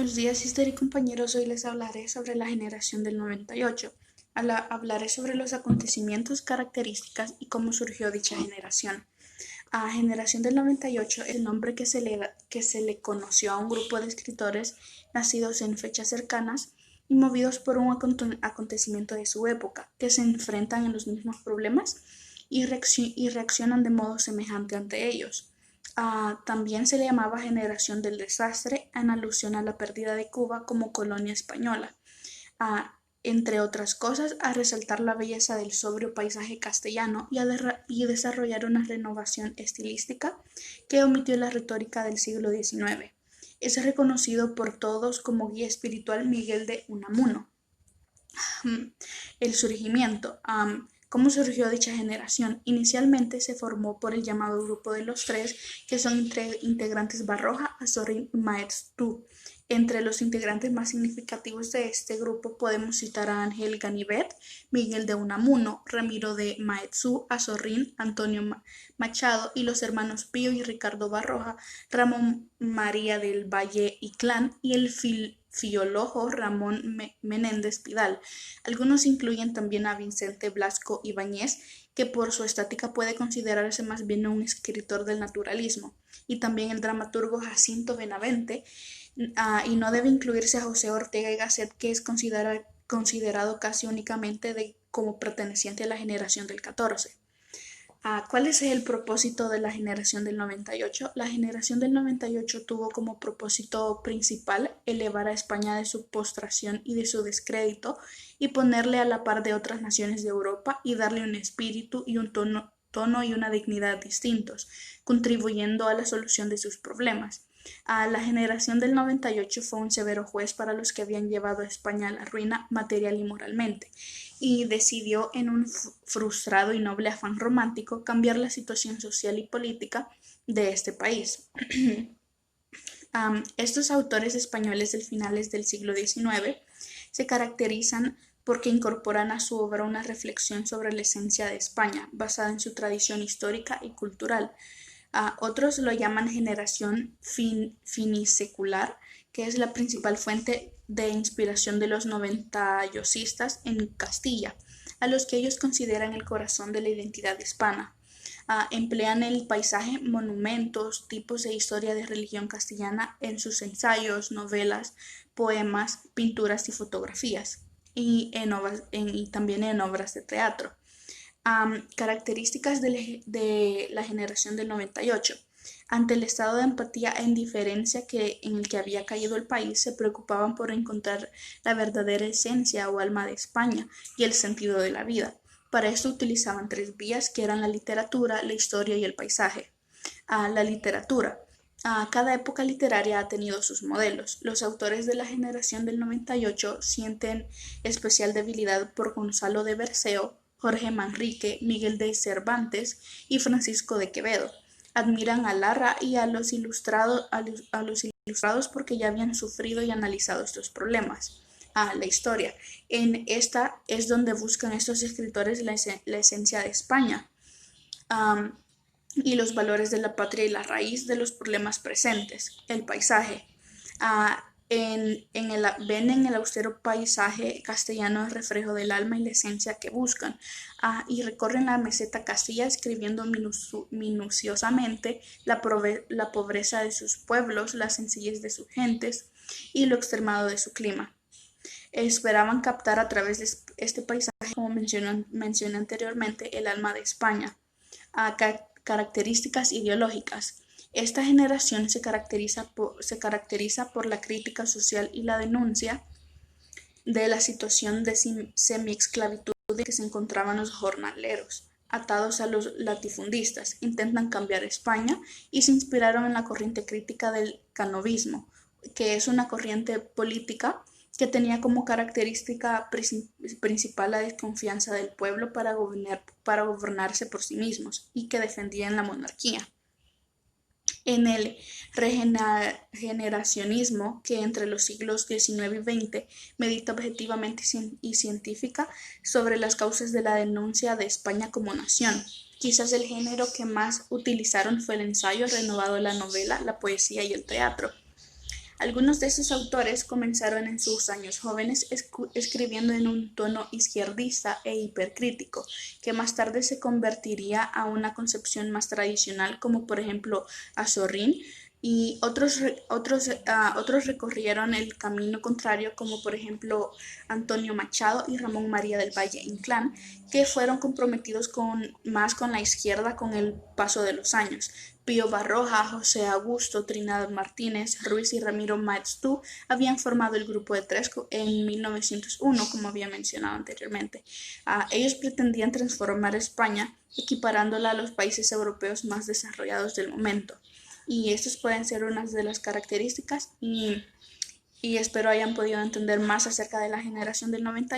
Buenos días, sister y compañeros. Hoy les hablaré sobre la generación del 98. Hablaré sobre los acontecimientos, características y cómo surgió dicha generación. A generación del 98 es el nombre que se le conoció a un grupo de escritores nacidos en fechas cercanas y movidos por un acontecimiento de su época, que se enfrentan en los mismos problemas y reaccionan de modo semejante ante ellos. También se le llamaba generación del desastre en alusión a la pérdida de Cuba como colonia española, entre otras cosas, a resaltar la belleza del sobrio paisaje castellano y desarrollar una renovación estilística que omitió la retórica del siglo XIX. Es reconocido por todos como guía espiritual Miguel de Unamuno. El surgimiento. ¿Cómo surgió dicha generación? Inicialmente se formó por el llamado Grupo de los Tres, que son integrantes Barroja, Azorín y Maeztu. Entre los integrantes más significativos de este grupo podemos citar a Ángel Ganivet, Miguel de Unamuno, Ramiro de Maeztu, Azorín, Antonio Machado y los hermanos Pío y Ricardo Barroja, Ramón María del Valle Inclán y el filólogo Ramón Menéndez Pidal. Algunos incluyen también a Vicente Blasco Ibáñez, que por su estática puede considerarse más bien un escritor del naturalismo, y también el dramaturgo Jacinto Benavente, y no debe incluirse a José Ortega y Gasset, que es considerado casi únicamente como perteneciente a la generación del 14. ¿Cuál es el propósito de la generación del 98? La generación del 98 tuvo como propósito principal elevar a España de su postración y de su descrédito y ponerle a la par de otras naciones de Europa y darle un espíritu y un tono y una dignidad distintos, contribuyendo a la solución de sus problemas. La generación del 98 fue un severo juez para los que habían llevado a España a la ruina material y moralmente, y decidió, en un frustrado y noble afán romántico, cambiar la situación social y política de este país. Estos autores españoles del finales del siglo XIX se caracterizan porque incorporan a su obra una reflexión sobre la esencia de España, basada en su tradición histórica y cultural. Otros lo llaman generación finisecular, que es la principal fuente de inspiración de los noventayosistas en Castilla, a los que ellos consideran el corazón de la identidad hispana. Emplean el paisaje, monumentos, tipos de historia de religión castellana en sus ensayos, novelas, poemas, pinturas y fotografías, y también en obras de teatro. Características de la generación del 98. Ante el estado de empatía e indiferencia en el que había caído el país, se preocupaban por encontrar la verdadera esencia o alma de España y el sentido de la vida. Para esto utilizaban tres vías, que eran la literatura, la historia y el paisaje. La literatura. Cada época literaria ha tenido sus modelos. Los autores de la generación del 98 sienten especial debilidad por Gonzalo de Berceo, Jorge Manrique, Miguel de Cervantes y Francisco de Quevedo. Admiran a Larra y a los ilustrados porque ya habían sufrido y analizado estos problemas. La historia. En esta es donde buscan estos escritores la esencia de España, y los valores de la patria y la raíz de los problemas presentes. El paisaje. Ven en el austero paisaje castellano el reflejo del alma y la esencia que buscan, y recorren la meseta Castilla escribiendo minuciosamente la pobreza de sus pueblos, la sencillez de sus gentes y lo extremado de su clima. Esperaban captar a través de este paisaje, como mencioné anteriormente, el alma de España. Características ideológicas. Esta generación se caracteriza por la crítica social y la denuncia de la situación de semi-esclavitud en que se encontraban los jornaleros, atados a los latifundistas. Intentan cambiar España y se inspiraron en la corriente crítica del canovismo, que es una corriente política que tenía como característica principal la desconfianza del pueblo para gobernarse por sí mismos, y que defendían la monarquía. En el regeneracionismo, que entre los siglos XIX y XX medita objetivamente y científica sobre las causas de la denuncia de España como nación. Quizás el género que más utilizaron fue el ensayo, renovado la novela, la poesía y el teatro. Algunos de esos autores comenzaron en sus años jóvenes escribiendo en un tono izquierdista e hipercrítico, que más tarde se convertiría a una concepción más tradicional, como por ejemplo Azorín, y otros recorrieron el camino contrario, como por ejemplo Antonio Machado y Ramón María del Valle Inclán, que fueron comprometidos más con la izquierda con el paso de los años. Pío Baroja, José Augusto, Trinidad Martínez, Ruiz y Ramiro Maeztu habían formado el Grupo de Tres en 1901, como había mencionado anteriormente. Ellos pretendían transformar España, equiparándola a los países europeos más desarrollados del momento. Y estas pueden ser unas de las características y espero hayan podido entender más acerca de la generación del 90.